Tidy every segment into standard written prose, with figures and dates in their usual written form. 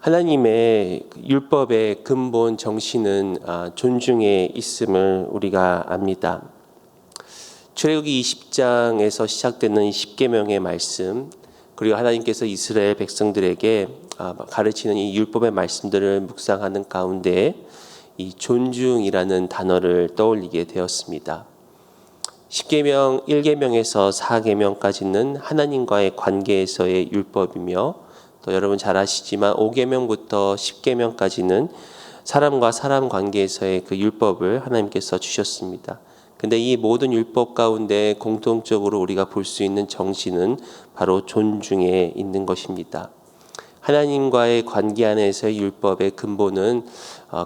하나님의 율법의 근본 정신은 존중에 있음을 우리가 압니다. 출애굽기 20장에서 시작되는 10계명의 말씀, 그리고 하나님께서 이스라엘 백성들에게 가르치는 이 율법의 말씀들을 묵상하는 가운데 이 존중이라는 단어를 떠올리게 되었습니다. 10계명 1계명에서 4계명까지는 하나님과의 관계에서의 율법이며, 또 여러분 잘 아시지만 5계명부터 10계명까지는 사람과 사람 관계에서의 그 율법을 하나님께서 주셨습니다. 근데 이 모든 율법 가운데 공통적으로 우리가 볼 수 있는 정신은 바로 존중에 있는 것입니다. 하나님과의 관계 안에서의 율법의 근본은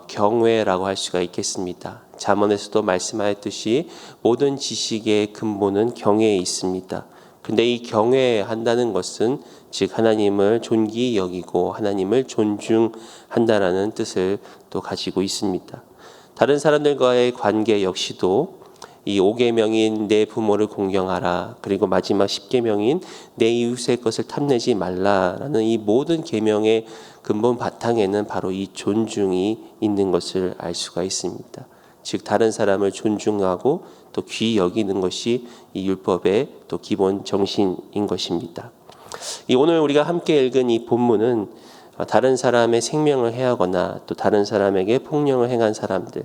경외라고 할 수가 있겠습니다. 잠언에서도 말씀하였듯이 모든 지식의 근본은 경외에 있습니다. 근데 이 경외한다는 것은 즉 하나님을 존귀히 여기고 하나님을 존중한다라는 뜻을 또 가지고 있습니다. 다른 사람들과의 관계 역시도 이 5계명인 내 부모를 공경하라, 그리고 마지막 10계명인 내 이웃의 것을 탐내지 말라라는 이 모든 계명의 근본 바탕에는 바로 이 존중이 있는 것을 알 수가 있습니다. 즉 다른 사람을 존중하고 또 귀히 여기는 것이 이 율법의 또 기본 정신인 것입니다. 오늘 우리가 함께 읽은 이 본문은 다른 사람의 생명을 해하거나 또 다른 사람에게 폭력을 행한 사람들,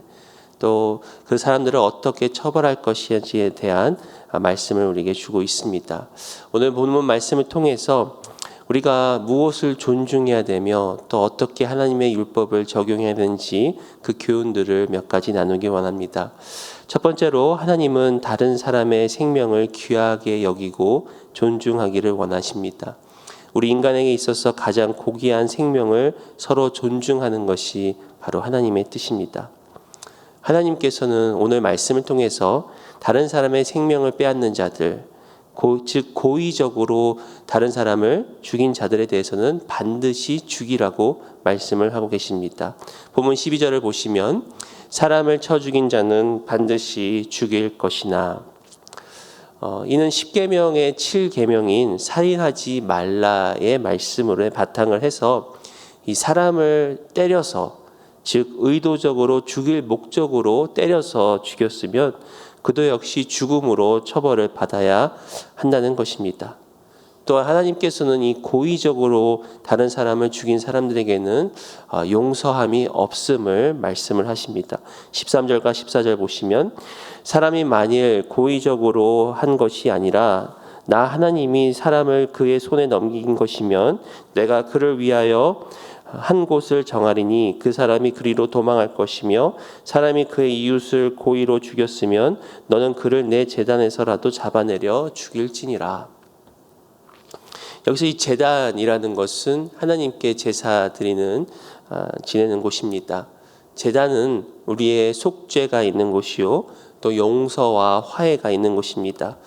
또 그 사람들을 어떻게 처벌할 것인지에 대한 말씀을 우리에게 주고 있습니다. 오늘 본문 말씀을 통해서 우리가 무엇을 존중해야 되며 또 어떻게 하나님의 율법을 적용해야 되는지 그 교훈들을 몇 가지 나누기 원합니다. 첫 번째로 하나님은 다른 사람의 생명을 귀하게 여기고 존중하기를 원하십니다. 우리 인간에게 있어서 가장 고귀한 생명을 서로 존중하는 것이 바로 하나님의 뜻입니다. 하나님께서는 오늘 말씀을 통해서 다른 사람의 생명을 빼앗는 자들, 즉 고의적으로 다른 사람을 죽인 자들에 대해서는 반드시 죽이라고 말씀을 하고 계십니다. 본문 12절을 보시면 사람을 쳐 죽인 자는 반드시 죽일 것이나, 이는 10계명의 7계명인 살인하지 말라의 말씀으로 바탕을 해서 이 사람을 때려서, 즉 의도적으로 죽일 목적으로 때려서 죽였으면 그도 역시 죽음으로 처벌을 받아야 한다는 것입니다. 또한 하나님께서는 이 고의적으로 다른 사람을 죽인 사람들에게는 용서함이 없음을 말씀을 하십니다. 13절과 14절 보시면 사람이 만일 고의적으로 한 것이 아니라 나 하나님이 사람을 그의 손에 넘긴 것이면 내가 그를 위하여 한 곳을 정하리니 그 사람이 그리로 도망할 것이며 사람이 그의 이웃을 고의로 죽였으면 너는 그를 내 제단에서라도 잡아내려 죽일지니라. 여기서 이 제단이라는 것은 하나님께 제사 드리는 지내는 곳입니다. 제단은 우리의 속죄가 있는 곳이요 또 용서와 화해가 있는 곳입니다.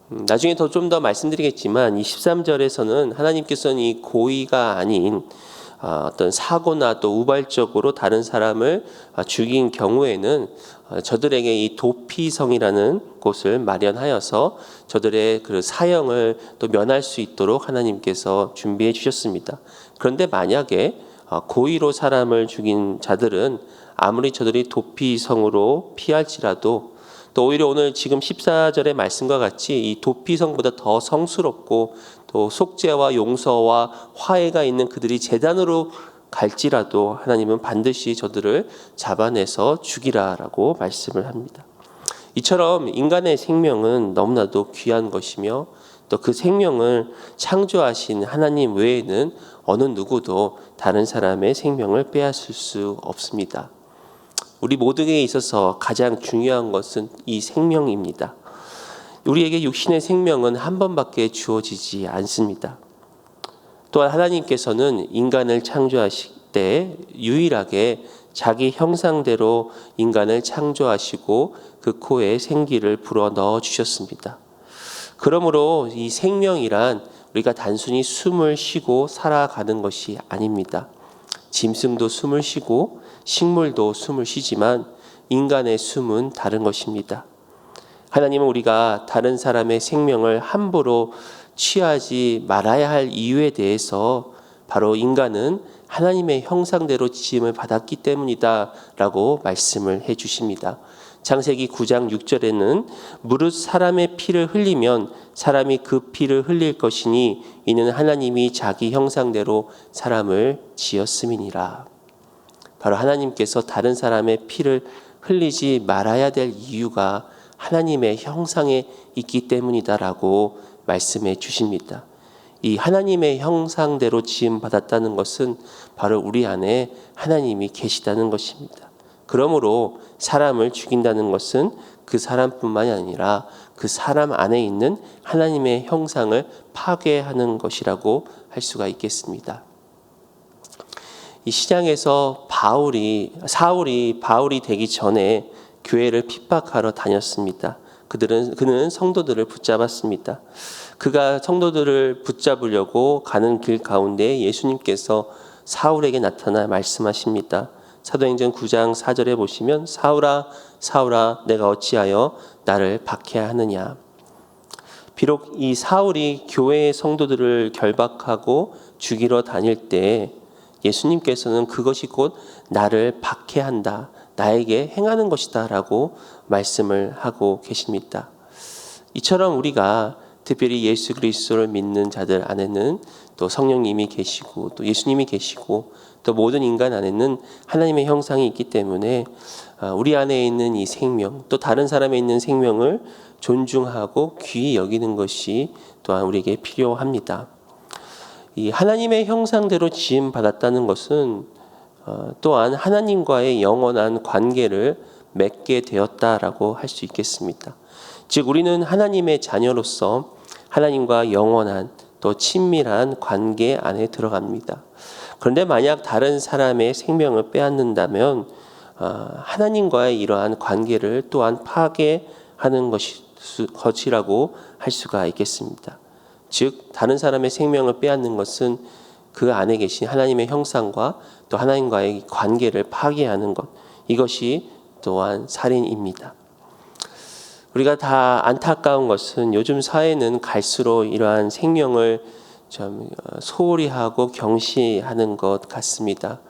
나중에 좀 더 말씀드리겠지만 이 13절에서는 하나님께서는 이 고의가 아닌 어떤 사고나 또 우발적으로 다른 사람을 죽인 경우에는 저들에게 이 도피성이라는 곳을 마련하여서 저들의 그 사형을 또 면할 수 있도록 하나님께서 준비해 주셨습니다. 그런데 만약에 고의로 사람을 죽인 자들은 아무리 저들이 도피성으로 피할지라도 또 오히려 오늘 지금 14절의 말씀과 같이 이 도피성보다 더 성스럽고 또 속죄와 용서와 화해가 있는 그들이 제단으로 갈지라도 하나님은 반드시 저들을 잡아내서 죽이라라고 말씀을 합니다. 이처럼 인간의 생명은 너무나도 귀한 것이며 또 그 생명을 창조하신 하나님 외에는 어느 누구도 다른 사람의 생명을 빼앗을 수 없습니다. 우리 모두에게 있어서 가장 중요한 것은 이 생명입니다. 우리에게 육신의 생명은 한 번밖에 주어지지 않습니다. 또한 하나님께서는 인간을 창조하실 때 유일하게 자기 형상대로 인간을 창조하시고 그 코에 생기를 불어 넣어 주셨습니다. 그러므로 이 생명이란 우리가 단순히 숨을 쉬고 살아가는 것이 아닙니다. 짐승도 숨을 쉬고 식물도 숨을 쉬지만 인간의 숨은 다른 것입니다. 하나님은 우리가 다른 사람의 생명을 함부로 취하지 말아야 할 이유에 대해서 바로 인간은 하나님의 형상대로 지음을 받았기 때문이다라고 말씀을 해 주십니다. 창세기 9장 6절에는 무릇 사람의 피를 흘리면 사람이 그 피를 흘릴 것이니 이는 하나님이 자기 형상대로 사람을 지었음이니라. 바로 하나님께서 다른 사람의 피를 흘리지 말아야 될 이유가 하나님의 형상에 있기 때문이다라고 말씀해 주십니다. 이 하나님의 형상대로 지음 받았다는 것은 바로 우리 안에 하나님이 계시다는 것입니다. 그러므로 사람을 죽인다는 것은 그 사람뿐만이 아니라 그 사람 안에 있는 하나님의 형상을 파괴하는 것이라고 할 수가 있겠습니다. 이 시장에서 사울이 바울이 되기 전에 교회를 핍박하러 다녔습니다. 그는 성도들을 붙잡았습니다. 그가 성도들을 붙잡으려고 가는 길 가운데 예수님께서 사울에게 나타나 말씀하십니다. 사도행전 9장 4절에 보시면 사울아 사울아 내가 어찌하여 나를 박해하느냐. 비록 이 사울이 교회의 성도들을 결박하고 죽이러 다닐 때 예수님께서는 그것이 곧 나를 박해한다, 나에게 행하는 것이다 라고 말씀을 하고 계십니다. 이처럼 우리가 특별히 예수 그리스도를 믿는 자들 안에는 또 성령님이 계시고 또 예수님이 계시고 또 모든 인간 안에는 하나님의 형상이 있기 때문에 우리 안에 있는 이 생명 또 다른 사람에 있는 생명을 존중하고 귀히 여기는 것이 또한 우리에게 필요합니다. 이 하나님의 형상대로 지음 받았다는 것은 또한 하나님과의 영원한 관계를 맺게 되었다라고 할 수 있겠습니다. 즉 우리는 하나님의 자녀로서 하나님과 영원한 또 친밀한 관계 안에 들어갑니다. 그런데 만약 다른 사람의 생명을 빼앗는다면 하나님과의 이러한 관계를 또한 파괴하는 것이라고 할 수가 있겠습니다. 즉 다른 사람의 생명을 빼앗는 것은 그 안에 계신 하나님의 형상과 또 하나님과의 관계를 파괴하는 것, 이것이 또한 살인입니다. 우리가 다 안타까운 것은 요즘 사회는 갈수록 이러한 생명을 좀 소홀히 하고 경시하는 것 같습니다.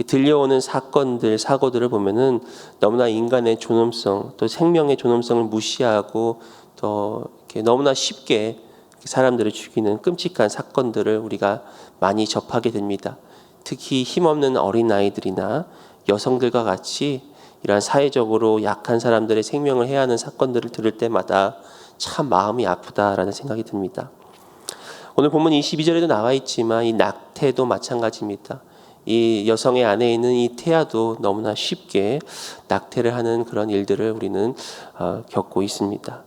들려오는 사건들, 사고들을 보면은 너무나 인간의 존엄성, 또 생명의 존엄성을 무시하고 또 이렇게 너무나 쉽게 사람들을 죽이는 끔찍한 사건들을 우리가 많이 접하게 됩니다. 특히 힘없는 어린아이들이나 여성들과 같이 이러한 사회적으로 약한 사람들의 생명을 해야 하는 사건들을 들을 때마다 참 마음이 아프다라는 생각이 듭니다. 오늘 본문 22절에도 나와 있지만 이 낙태도 마찬가지입니다. 이 여성의 안에 있는 이 태아도 너무나 쉽게 낙태를 하는 그런 일들을 우리는 겪고 있습니다.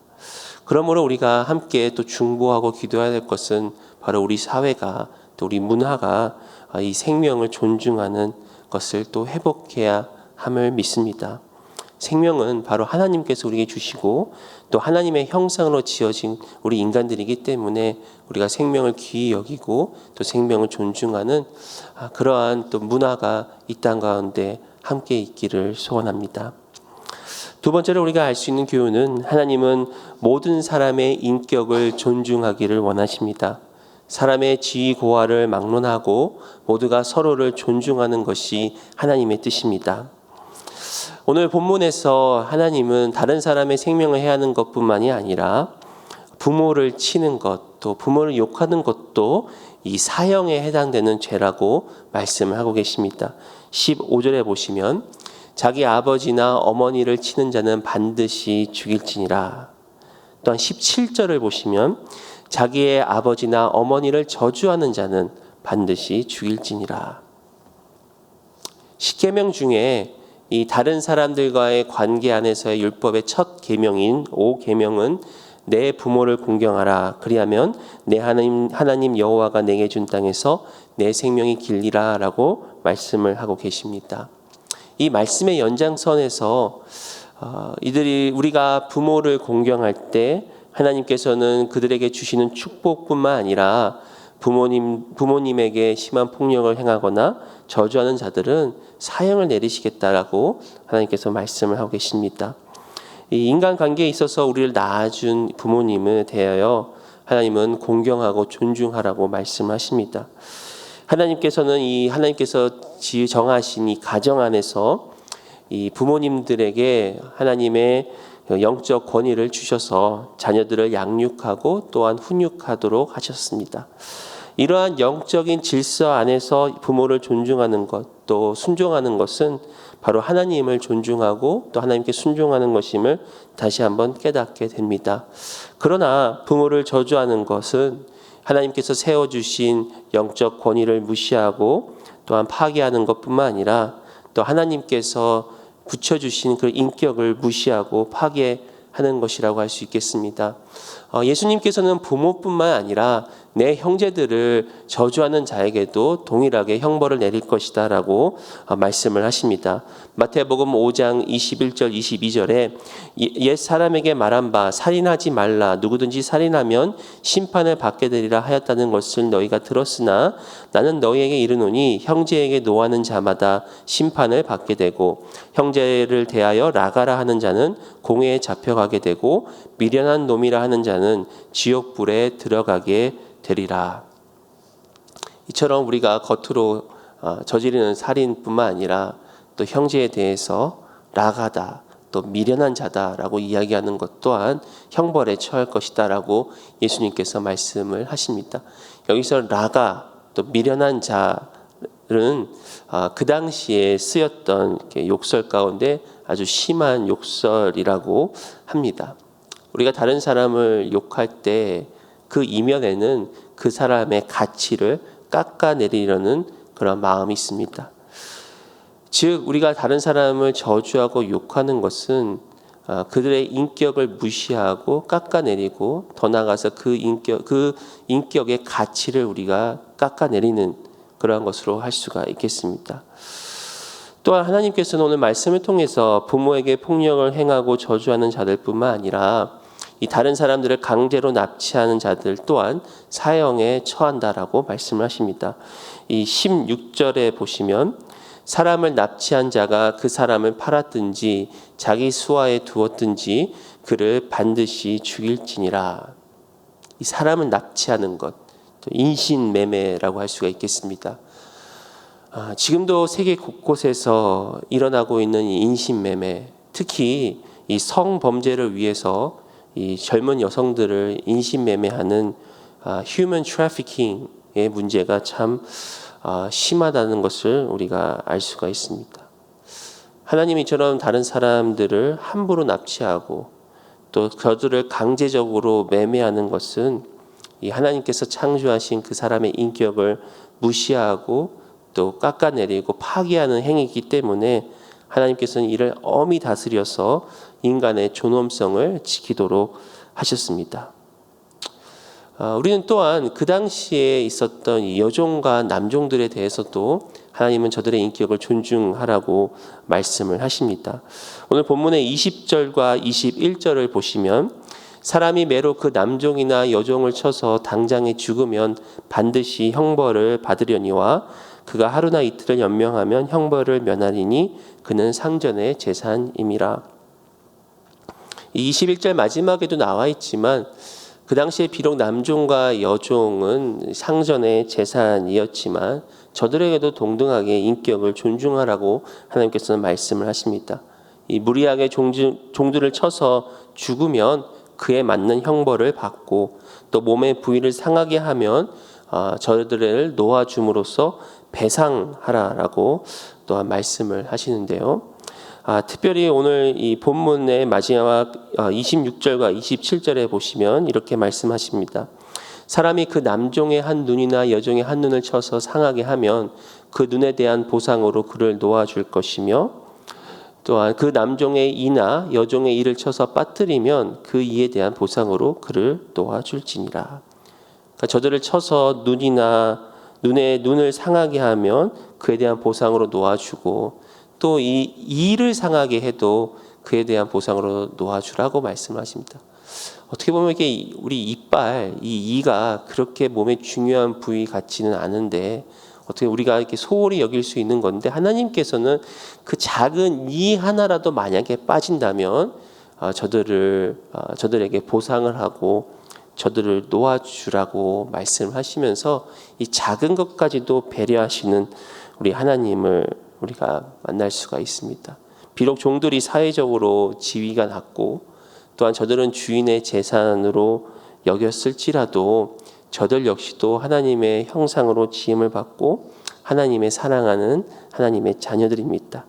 그러므로 우리가 함께 또 중보하고 기도해야 될 것은 바로 우리 사회가 또 우리 문화가 이 생명을 존중하는 것을 또 회복해야 함을 믿습니다. 생명은 바로 하나님께서 우리에게 주시고 또 하나님의 형상으로 지어진 우리 인간들이기 때문에 우리가 생명을 귀히 여기고 또 생명을 존중하는 그러한 또 문화가 이 땅 가운데 함께 있기를 소원합니다. 두 번째로 우리가 알 수 있는 교훈은 하나님은 모든 사람의 인격을 존중하기를 원하십니다. 사람의 지위 고하를 막론하고 모두가 서로를 존중하는 것이 하나님의 뜻입니다. 오늘 본문에서 하나님은 다른 사람의 생명을 해하는 것뿐만이 아니라 부모를 치는 것, 또 부모를 욕하는 것도 이 사형에 해당되는 죄라고 말씀을 하고 계십니다. 15절에 보시면 자기 아버지나 어머니를 치는 자는 반드시 죽일지니라. 또한 17절을 보시면 자기의 아버지나 어머니를 저주하는 자는 반드시 죽일지니라. 십계명 중에 이 다른 사람들과의 관계 안에서의 율법의 첫 계명인 5계명은 내 부모를 공경하라. 그리하면 내 하나님 여호와가 내게 준 땅에서 내 생명이 길리라라고 말씀을 하고 계십니다. 이 말씀의 연장선에서 우리가 부모를 공경할 때 하나님께서는 그들에게 주시는 축복뿐만 아니라 부모님에게 심한 폭력을 행하거나 저주하는 자들은 사형을 내리시겠다라고 하나님께서 말씀을 하고 계십니다. 이 인간관계에 있어서 우리를 낳아준 부모님에 대하여 하나님은 공경하고 존중하라고 말씀하십니다. 하나님께서는 하나님께서 정하신 이 가정 안에서 이 부모님들에게 하나님의 영적 권위를 주셔서 자녀들을 양육하고 또한 훈육하도록 하셨습니다. 이러한 영적인 질서 안에서 부모를 존중하는 것, 또 순종하는 것은 바로 하나님을 존중하고 또 하나님께 순종하는 것임을 다시 한번 깨닫게 됩니다. 그러나 부모를 저주하는 것은 하나님께서 세워주신 영적 권위를 무시하고 또한 파괴하는 것뿐만 아니라 또 하나님께서 붙여주신 그 인격을 무시하고 파괴하는 것이라고 할 수 있겠습니다. 예수님께서는 부모뿐만 아니라 내 형제들을 저주하는 자에게도 동일하게 형벌을 내릴 것이다 라고 말씀을 하십니다. 마태복음 5장 21절 22절에 옛 사람에게 말한 바 살인하지 말라, 누구든지 살인하면 심판을 받게 되리라 하였다는 것을 너희가 들었으나 나는 너희에게 이르노니 형제에게 노하는 자마다 심판을 받게 되고 형제를 대하여 라가라 하는 자는 공회에 잡혀가게 되고 미련한 놈이라 하는 자는 지옥불에 들어가게 되리라. 이처럼 우리가 겉으로 저지르는 살인뿐만 아니라 또 형제에 대해서 라가다, 또 미련한 자다라고 이야기하는 것 또한 형벌에 처할 것이다라고 예수님께서 말씀을 하십니다. 여기서 라가, 또 미련한 자는 그 당시에 쓰였던 욕설 가운데 아주 심한 욕설이라고 합니다. 우리가 다른 사람을 욕할 때 그 이면에는 그 사람의 가치를 깎아내리려는 그런 마음이 있습니다. 즉 우리가 다른 사람을 저주하고 욕하는 것은 그들의 인격을 무시하고 깎아내리고 더 나아가서 그 인격의 가치를 우리가 깎아내리는 그러한 것으로 할 수가 있겠습니다. 또한 하나님께서는 오늘 말씀을 통해서 부모에게 폭력을 행하고 저주하는 자들뿐만 아니라 이 다른 사람들을 강제로 납치하는 자들 또한 사형에 처한다라고 말씀을 하십니다. 이 16절에 보시면 사람을 납치한 자가 그 사람을 팔았든지 자기 수하에 두었든지 그를 반드시 죽일지니라. 이 사람을 납치하는 것, 인신매매라고 할 수가 있겠습니다. 지금도 세계 곳곳에서 일어나고 있는 이 인신매매, 특히 이 성범죄를 위해서 이 젊은 여성들을 인신매매하는 휴먼 트래피킹의 문제가 참 심하다는 것을 우리가 알 수가 있습니다. 하나님이 이처럼 다른 사람들을 함부로 납치하고 또 그들을 강제적으로 매매하는 것은 이 하나님께서 창조하신 그 사람의 인격을 무시하고 또 깎아내리고 파괴하는 행위이기 때문에 하나님께서는 이를 엄히 다스려서 인간의 존엄성을 지키도록 하셨습니다. 우리는 또한 그 당시에 있었던 여종과 남종들에 대해서도 하나님은 저들의 인격을 존중하라고 말씀을 하십니다. 오늘 본문의 20절과 21절을 보시면 사람이 매로 그 남종이나 여종을 쳐서 당장에 죽으면 반드시 형벌을 받으려니와 그가 하루나 이틀을 연명하면 형벌을 면하리니 그는 상전의 재산임이라. 이 21절 마지막에도 나와 있지만 그 당시에 비록 남종과 여종은 상전의 재산이었지만 저들에게도 동등하게 인격을 존중하라고 하나님께서는 말씀을 하십니다. 이 무리하게 종들을 쳐서 죽으면 그에 맞는 형벌을 받고 또 몸의 부위를 상하게 하면 저들을 놓아줌으로써 배상하라라고 또한 말씀을 하시는데요. 특별히 오늘 이 본문의 마지막 26절과 27절에 보시면 이렇게 말씀하십니다. 사람이 그 남종의 한 눈이나 여종의 한 눈을 쳐서 상하게 하면 그 눈에 대한 보상으로 그를 놓아줄 것이며 또한 그 남종의 이나 여종의 이를 쳐서 빠뜨리면 그 이에 대한 보상으로 그를 놓아줄지니라. 그러니까 저들을 쳐서 눈을 상하게 하면 그에 대한 보상으로 놓아주고 또 이 이를 상하게 해도 그에 대한 보상으로 놓아주라고 말씀하십니다. 어떻게 보면 이게 우리 이빨, 이 이가 그렇게 몸에 중요한 부위 같지는 않은데 어떻게 우리가 이렇게 소홀히 여길 수 있는 건데 하나님께서는 그 작은 이 하나라도 만약에 빠진다면 저들에게 보상을 하고 저들을 놓아주라고 말씀하시면서 이 작은 것까지도 배려하시는 우리 하나님을 우리가 만날 수가 있습니다. 비록 종들이 사회적으로 지위가 낮고 또한 저들은 주인의 재산으로 여겼을지라도 저들 역시도 하나님의 형상으로 지음을 받고 하나님의 사랑하는 하나님의 자녀들입니다.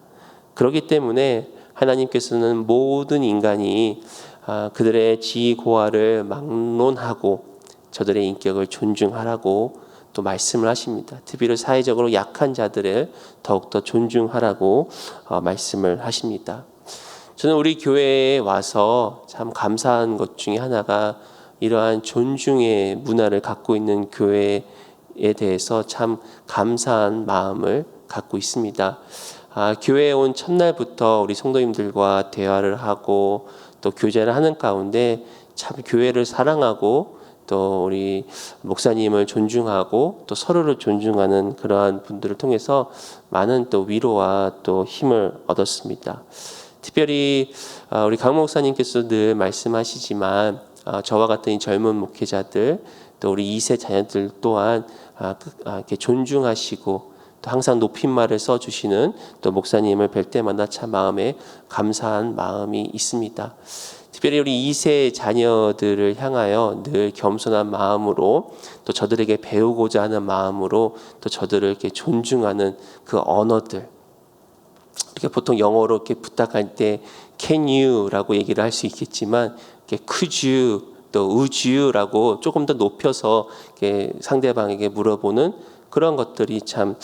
그렇기 때문에 하나님께서는 모든 인간이 그들의 지위 고하를 막론하고 저들의 인격을 존중하라고 또 말씀을 하십니다. 특별히 사회적으로 약한 자들을 더욱더 존중하라고 말씀을 하십니다. 저는 우리 교회에 와서 참 감사한 것 중에 하나가 이러한 존중의 문화를 갖고 있는 교회에 대해서 참 감사한 마음을 갖고 있습니다. 교회에 온 첫날부터 우리 성도님들과 대화를 하고 또 교제를 하는 가운데 참 교회를 사랑하고 또 우리 목사님을 존중하고 또 서로를 존중하는 그러한 분들을 통해서 많은 또 위로와 또 힘을 얻었습니다. 특별히 우리 강 목사님께서 늘 말씀하시지만 저와 같은 이 젊은 목회자들 또 우리 2세 자녀들 또한 이렇게 존중하시고 또 항상 높임말을 써주시는 또 목사님을 뵐 때마다 참 마음에 감사한 마음이 있습니다. 특별히 우리 2세 자녀들을 향하여 늘 겸손한 마음으로 또 저들에게 배우고자 하는 마음으로 또 저들을 이렇게 존중하는 그 언어들, 이렇게 보통 영어로 이렇게 부탁할 때 can you라고 얘기를 할 수 있겠지만 이렇게 could you 또 would you라고 조금 더 높여서 이렇게 상대방에게 물어보는 그런 것들이 참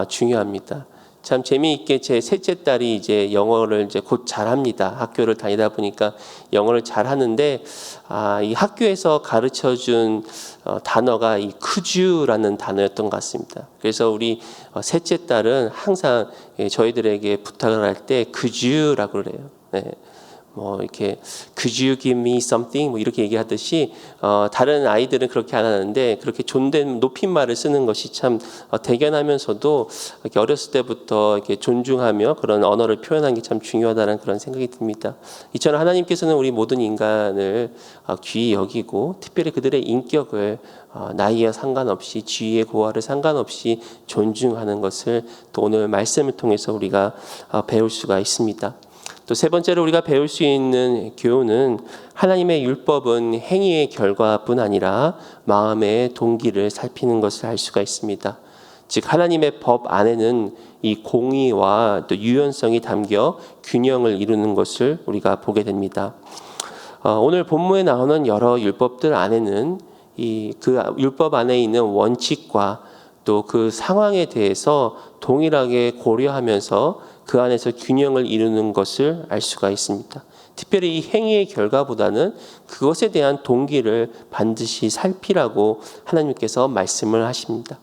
중요합니다. 참 재미있게 제 셋째 딸이 이제 영어를 이제 곧 잘합니다. 학교를 다니다 보니까 영어를 잘하는데 이 학교에서 가르쳐준 단어가 이 could you라는 단어였던 것 같습니다. 그래서 우리 셋째 딸은 항상 저희들에게 부탁을 할 때 could you라고 그래요. 네. 뭐 이렇게 could you give me something 뭐 이렇게 얘기하듯이 다른 아이들은 그렇게 안 하는데 그렇게 존댓 높임말을 쓰는 것이 참 대견하면서도 이렇게 어렸을 때부터 이렇게 존중하며 그런 언어를 표현하는 게 참 중요하다는 그런 생각이 듭니다. 이처럼 하나님께서는 우리 모든 인간을 귀히 여기고 특별히 그들의 인격을 나이와 상관없이 지위의 고하를 상관없이 존중하는 것을 또 오늘 말씀을 통해서 우리가 배울 수가 있습니다. 또 세 번째로 우리가 배울 수 있는 교훈은 하나님의 율법은 행위의 결과뿐 아니라 마음의 동기를 살피는 것을 알 수가 있습니다. 즉 하나님의 법 안에는 이 공의와 또 유연성이 담겨 균형을 이루는 것을 우리가 보게 됩니다. 오늘 본문에 나오는 여러 율법들 안에는 그 율법 안에 있는 원칙과 또 그 상황에 대해서 동일하게 고려하면서 그 안에서 균형을 이루는 것을 알 수가 있습니다. 특별히 이 행위의 결과보다는 그것에 대한 동기를 반드시 살피라고 하나님께서 말씀을 하십니다.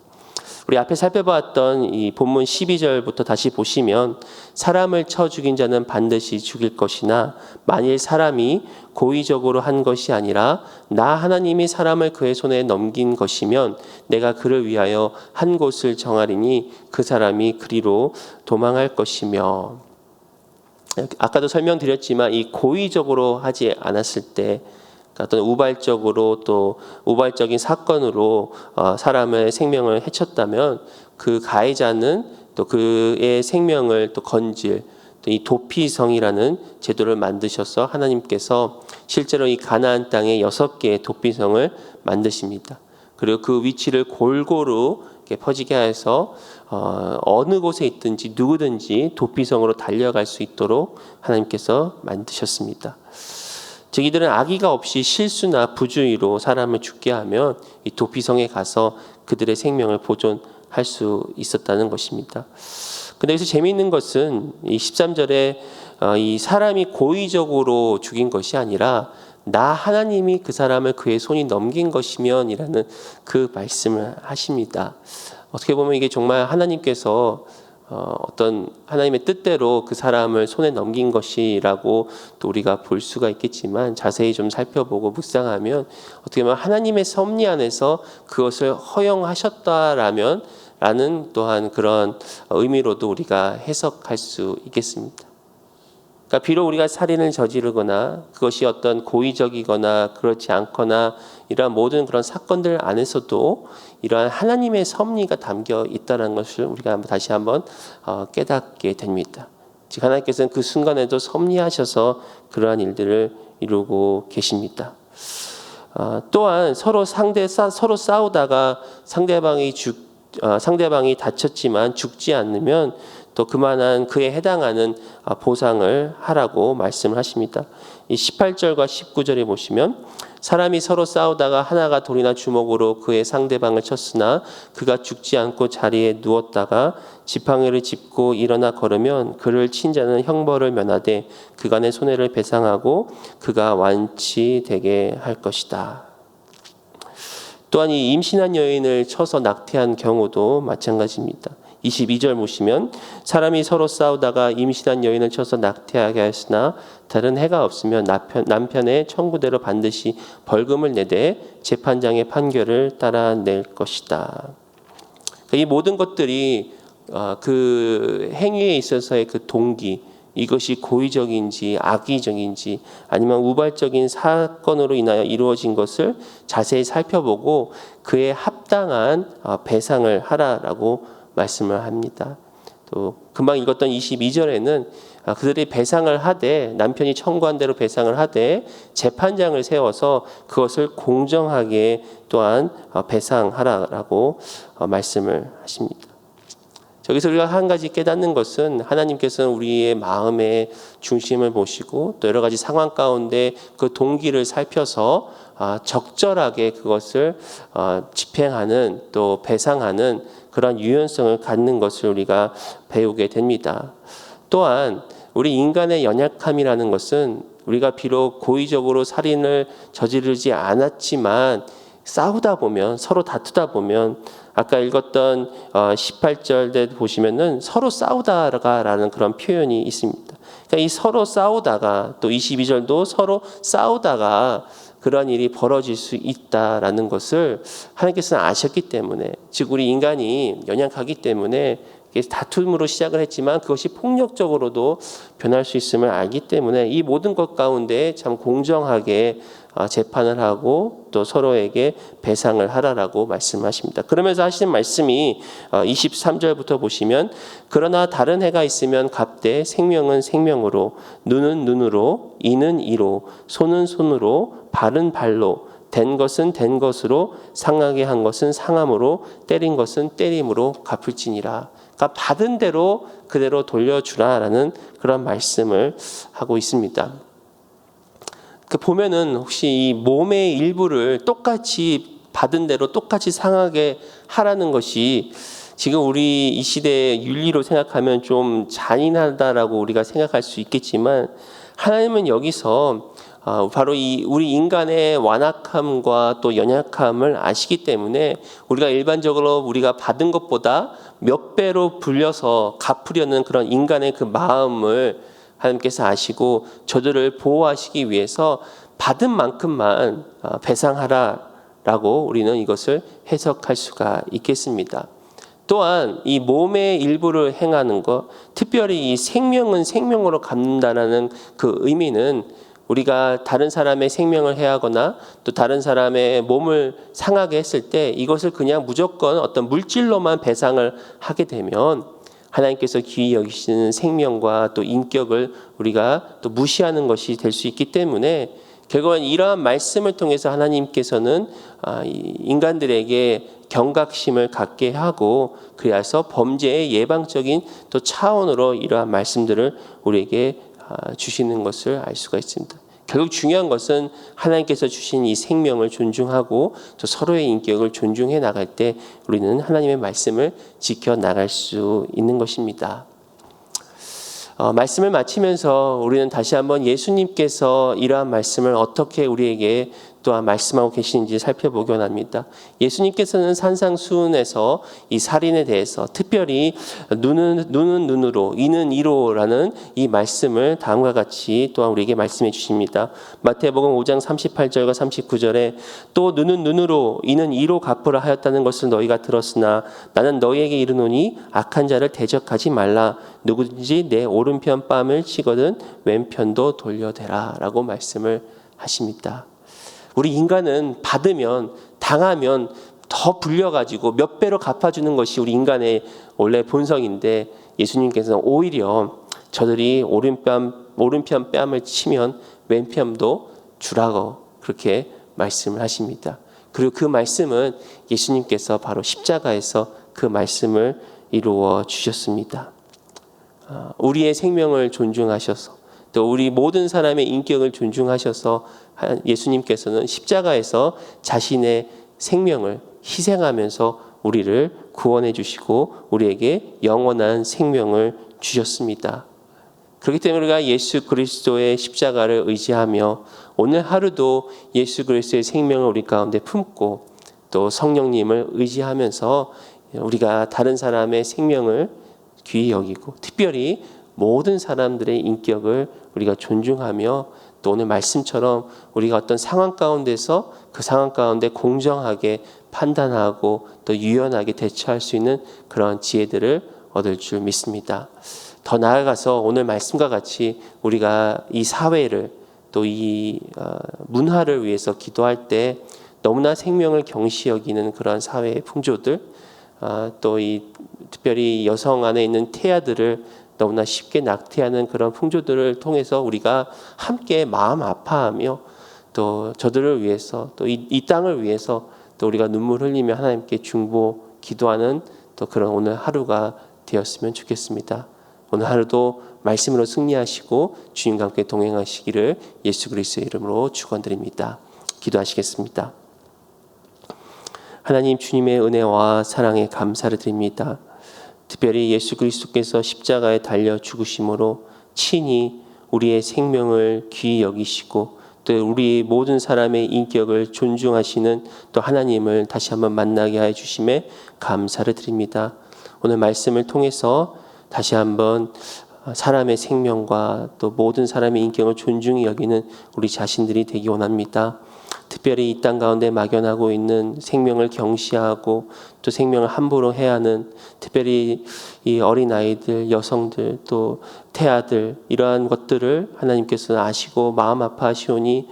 우리 앞에 살펴봤던 이 본문 12절부터 다시 보시면 사람을 쳐 죽인 자는 반드시 죽일 것이나 만일 사람이 고의적으로 한 것이 아니라 나 하나님이 사람을 그의 손에 넘긴 것이면 내가 그를 위하여 한 곳을 정하리니 그 사람이 그리로 도망할 것이며. 아까도 설명드렸지만 이 고의적으로 하지 않았을 때 어떤 우발적으로 또 우발적인 사건으로 사람의 생명을 해쳤다면 그 가해자는 또 그의 생명을 또 건질 또 이 도피성이라는 제도를 만드셔서 하나님께서 실제로 이 가나안 땅에 6개의 도피성을 만드십니다. 그리고 그 위치를 골고루 이렇게 퍼지게 해서 어느 곳에 있든지 누구든지 도피성으로 달려갈 수 있도록 하나님께서 만드셨습니다. 즉 이들은 악의가 없이 실수나 부주의로 사람을 죽게 하면 이 도피성에 가서 그들의 생명을 보존할 수 있었다는 것입니다. 근데 여기서 재미있는 것은 이 13절에 이 사람이 고의적으로 죽인 것이 아니라 나 하나님이 그 사람을 그의 손이 넘긴 것이면이라는 그 말씀을 하십니다. 어떻게 보면 이게 정말 하나님께서 어떤 하나님의 뜻대로 그 사람을 손에 넘긴 것이라고 또 우리가 볼 수가 있겠지만 자세히 좀 살펴보고 묵상하면 어떻게 보면 하나님의 섭리 안에서 그것을 허용하셨다라면 라는 또한 그런 의미로도 우리가 해석할 수 있겠습니다. 그러니까 비록 우리가 살인을 저지르거나 그것이 어떤 고의적이거나 그렇지 않거나 이러한 모든 그런 사건들 안에서도 이러한 하나님의 섭리가 담겨 있다는 것을 우리가 다시 한번 깨닫게 됩니다. 즉 하나님께서는 그 순간에도 섭리하셔서 그러한 일들을 이루고 계십니다. 또한 서로 싸우다가 상대방이 다쳤지만 죽지 않으면 또 그만한 그에 해당하는 보상을 하라고 말씀을 하십니다. 이 18절과 19절에 보시면 사람이 서로 싸우다가 하나가 돌이나 주먹으로 그의 상대방을 쳤으나 그가 죽지 않고 자리에 누웠다가 지팡이를 짚고 일어나 걸으면 그를 친 자는 형벌을 면하되 그간의 손해를 배상하고 그가 완치되게 할 것이다. 또한 이 임신한 여인을 쳐서 낙태한 경우도 마찬가지입니다. 22절 보시면 사람이 서로 싸우다가 임신한 여인을 쳐서 낙태하게 하였으나 다른 해가 없으면 남편의 청구대로 반드시 벌금을 내되 재판장의 판결을 따라낼 것이다. 이 모든 것들이 그 행위에 있어서의 그 동기, 이것이 고의적인지 악의적인지 아니면 우발적인 사건으로 인하여 이루어진 것을 자세히 살펴보고 그에 합당한 배상을 하라라고 말씀을 합니다. 또 금방 읽었던 22절에는 그들이 배상을 하되 남편이 청구한 대로 배상을 하되 재판장을 세워서 그것을 공정하게 또한 배상하라라고 말씀을 하십니다. 여기서 우리가 한 가지 깨닫는 것은 하나님께서는 우리의 마음의 중심을 보시고 또 여러 가지 상황 가운데 그 동기를 살펴서 적절하게 그것을 집행하는 또 배상하는 그런 유연성을 갖는 것을 우리가 배우게 됩니다. 또한 우리 인간의 연약함이라는 것은 우리가 비록 고의적으로 살인을 저지르지 않았지만 싸우다 보면 서로 다투다 보면 아까 읽었던 18절에 보시면은 서로 싸우다가라는 그런 표현이 있습니다. 그러니까 이 서로 싸우다가 또 22절도 서로 싸우다가 그런 일이 벌어질 수 있다라는 것을 하나님께서는 아셨기 때문에 즉 우리 인간이 연약하기 때문에 다툼으로 시작을 했지만 그것이 폭력적으로도 변할 수 있음을 알기 때문에 이 모든 것 가운데 참 공정하게 재판을 하고 또 서로에게 배상을 하라라고 말씀하십니다. 그러면서 하시는 말씀이 23절부터 보시면 그러나 다른 해가 있으면 갚되 생명은 생명으로 눈은 눈으로 이는 이로 손은 손으로 발은 발로 된 것은 된 것으로 상하게 한 것은 상함으로 때린 것은 때림으로 갚을지니라. 그러니까 받은 대로 그대로 돌려주라라는 그런 말씀을 하고 있습니다. 그 보면은 혹시 이 몸의 일부를 똑같이 받은 대로 똑같이 상하게 하라는 것이 지금 우리 이 시대의 윤리로 생각하면 좀 잔인하다라고 우리가 생각할 수 있겠지만 하나님은 여기서 바로 이 우리 인간의 완악함과 또 연약함을 아시기 때문에 우리가 일반적으로 우리가 받은 것보다 몇 배로 불려서 갚으려는 그런 인간의 그 마음을 하나님께서 아시고 저들을 보호하시기 위해서 받은 만큼만 배상하라라고 우리는 이것을 해석할 수가 있겠습니다. 또한 이 몸의 일부를 행하는 것, 특별히 이 생명은 생명으로 갚는다라는 그 의미는 우리가 다른 사람의 생명을 해하거나 또 다른 사람의 몸을 상하게 했을 때 이것을 그냥 무조건 어떤 물질로만 배상을 하게 되면 하나님께서 귀히 여기시는 생명과 또 인격을 우리가 또 무시하는 것이 될 수 있기 때문에 결국은 이러한 말씀을 통해서 하나님께서는 인간들에게 경각심을 갖게 하고 그래서 범죄의 예방적인 또 차원으로 이러한 말씀들을 우리에게 주시는 것을 알 수가 있습니다. 결국 중요한 것은 하나님께서 주신 이 생명을 존중하고 또 서로의 인격을 존중해 나갈 때 우리는 하나님의 말씀을 지켜 나갈 수 있는 것입니다. 말씀을 마치면서 우리는 다시 한번 예수님께서 이러한 말씀을 어떻게 우리에게 또한 말씀하고 계시는지 살펴보기 원합니다. 예수님께서는 산상수훈에서 이 살인에 대해서 특별히 눈은 눈으로, 이는 이로라는 이 말씀을 다음과 같이 또한 우리에게 말씀해 주십니다. 마태복음 5장 38절과 39절에 또 눈은 눈으로, 이는 이로 갚으라 하였다는 것을 너희가 들었으나 나는 너희에게 이르노니 악한 자를 대적하지 말라. 누구든지 내 오른편 뺨을 치거든 왼편도 돌려대라 라고 말씀을 하십니다. 우리 인간은 받으면, 당하면 더 불려가지고 몇 배로 갚아주는 것이 우리 인간의 원래 본성인데, 예수님께서는 오히려 저들이 오른편 뺨을 치면 왼편도 주라고 그렇게 말씀을 하십니다. 그리고 그 말씀은 예수님께서 바로 십자가에서 그 말씀을 이루어 주셨습니다. 우리의 생명을 존중하셔서, 또 우리 모든 사람의 인격을 존중하셔서 예수님께서는 십자가에서 자신의 생명을 희생하면서 우리를 구원해 주시고 우리에게 영원한 생명을 주셨습니다. 그렇기 때문에 우리가 예수 그리스도의 십자가를 의지하며 오늘 하루도 예수 그리스도의 생명을 우리 가운데 품고 또 성령님을 의지하면서 우리가 다른 사람의 생명을 귀히 여기고 특별히 모든 사람들의 인격을 우리가 존중하며 또 오늘 말씀처럼 우리가 어떤 상황 가운데서 그 상황 가운데 공정하게 판단하고 또 유연하게 대처할 수 있는 그런 지혜들을 얻을 줄 믿습니다. 더 나아가서 오늘 말씀과 같이 우리가 이 사회를 또 이 문화를 위해서 기도할 때 너무나 생명을 경시 여기는 그러한 사회의 풍조들, 또 이 특별히 여성 안에 있는 태아들을 너무나 쉽게 낙태하는 그런 풍조들을 통해서 우리가 함께 마음 아파하며 또 저들을 위해서 또 이 땅을 위해서 또 우리가 눈물 흘리며 하나님께 중보 기도하는 또 그런 오늘 하루가 되었으면 좋겠습니다. 오늘 하루도 말씀으로 승리하시고 주님과 함께 동행하시기를 예수 그리스도의 이름으로 축원드립니다. 기도하시겠습니다. 하나님, 주님의 은혜와 사랑에 감사를 드립니다. 특별히 예수 그리스도께서 십자가에 달려 죽으심으로 친히 우리의 생명을 귀히 여기시고 또 우리 모든 사람의 인격을 존중하시는 또 하나님을 다시 한번 만나게 해 주심에 감사를 드립니다. 오늘 말씀을 통해서 다시 한번 사람의 생명과 또 모든 사람의 인격을 존중히 여기는 우리 자신들이 되기 원합니다. 특별히 이 땅 가운데 막연하고 있는 생명을 경시하고 또 생명을 함부로 해하는 특별히 이 어린아이들, 여성들, 또 태아들 이러한 것들을 하나님께서 아시고 마음 아파하시오니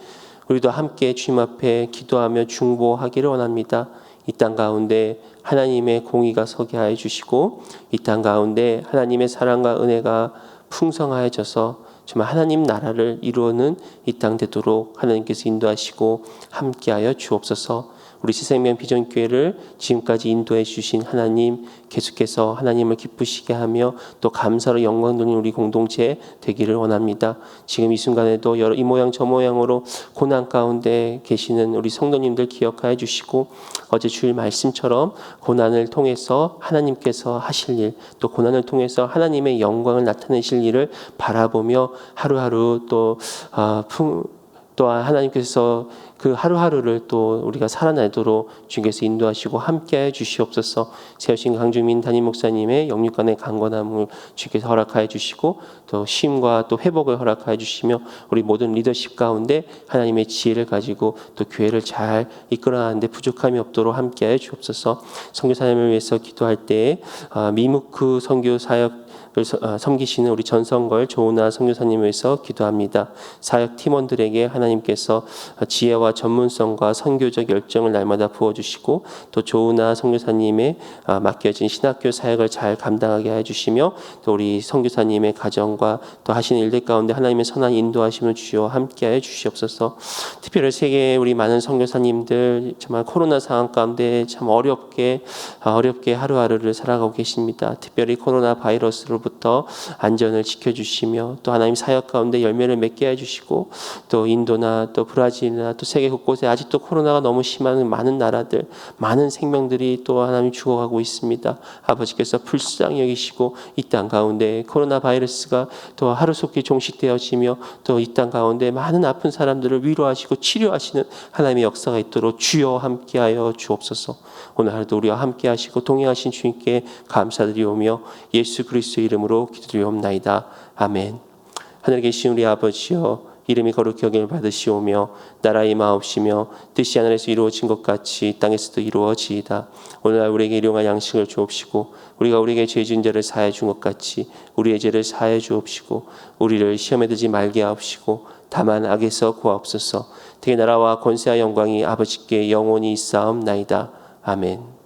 우리도 함께 주님 앞에 기도하며 중보하기를 원합니다. 이 땅 가운데 하나님의 공의가 서게 하여 주시고 이 땅 가운데 하나님의 사랑과 은혜가 풍성하여져서 정말 하나님 나라를 이루는 이 땅 되도록 하나님께서 인도하시고 함께하여 주옵소서. 우리 새생명 비전교회를 지금까지 인도해 주신 하나님, 계속해서 하나님을 기쁘시게 하며 또 감사로 영광 돌리는 우리 공동체 되기를 원합니다. 지금 이 순간에도 여러 이 모양 저 모양으로 고난 가운데 계시는 우리 성도님들 기억하여 주시고 어제 주일 말씀처럼 고난을 통해서 하나님께서 하실 일, 또 고난을 통해서 하나님의 영광을 나타내실 일을 바라보며 하루하루 또한 하나님께서 그 하루하루를 또 우리가 살아내도록 주께서 인도하시고 함께해 주시옵소서. 세우신 강주민 담임 목사님의 영육간의 강건함을 주께서 허락하여 주시고 또 쉼과 또 회복을 허락하여 주시며 우리 모든 리더십 가운데 하나님의 지혜를 가지고 또 교회를 잘 이끌어가는데 부족함이 없도록 함께해 주옵소서. 선교사님을 위해서 기도할 때 미무크 선교 사역 섬기시는 우리 전성걸 조은아 선교사님을 위해서 기도합니다. 사역 팀원들에게 하나님께서 지혜와 전문성과 선교적 열정을 날마다 부어주시고 또 조은아 선교사님의 맡겨진 신학교 사역을 잘 감당하게 해주시며 또 우리 선교사님의 가정과 또 하시는 일들 가운데 하나님의 선한 인도하심을 주여 함께하여 주시옵소서. 특별히 세계의 우리 많은 선교사님들 정말 코로나 상황 가운데 참 어렵게 하루하루를 살아가고 계십니다. 특별히 코로나 바이러스로부터 안전을 지켜주시며 또 하나님 사역 가운데 열매를 맺게 해주시고 또 인도나 또 브라질이나 또 세계 곳곳에 아직도 코로나가 너무 심한 많은 나라들, 많은 생명들이 또 하나님 죽어가고 있습니다. 아버지께서 불쌍히 여기시고 이 땅 가운데 코로나 바이러스가 또 하루속히 종식되어지며 또 이 땅 가운데 많은 아픈 사람들을 위로하시고 치료하시는 하나님의 역사가 있도록 주여 함께하여 주옵소서. 오늘 하루도 우리와 함께하시고 동행하신 주님께 감사드리오며 예수 그리스도의 이름으로 기도드리옵나이다. 아멘. 하늘에 계신 우리 아버지여, 이름이 거룩히 여김을 받으시오며 나라의 임하옵시며 뜻이 하늘에서 이루어진 것 같이 땅에서도 이루어지이다. 오늘날 우리에게 일용할 양식을 주옵시고 우리가 우리에게 죄 지은 자를 사하여 준 것 같이 우리의 죄를 사하여 주옵시고 우리를 시험에 들지 말게 하옵시고 다만 악에서 구하옵소서. 되게 나라와 권세와 영광이 아버지께 영원히 있사옵나이다. 아멘.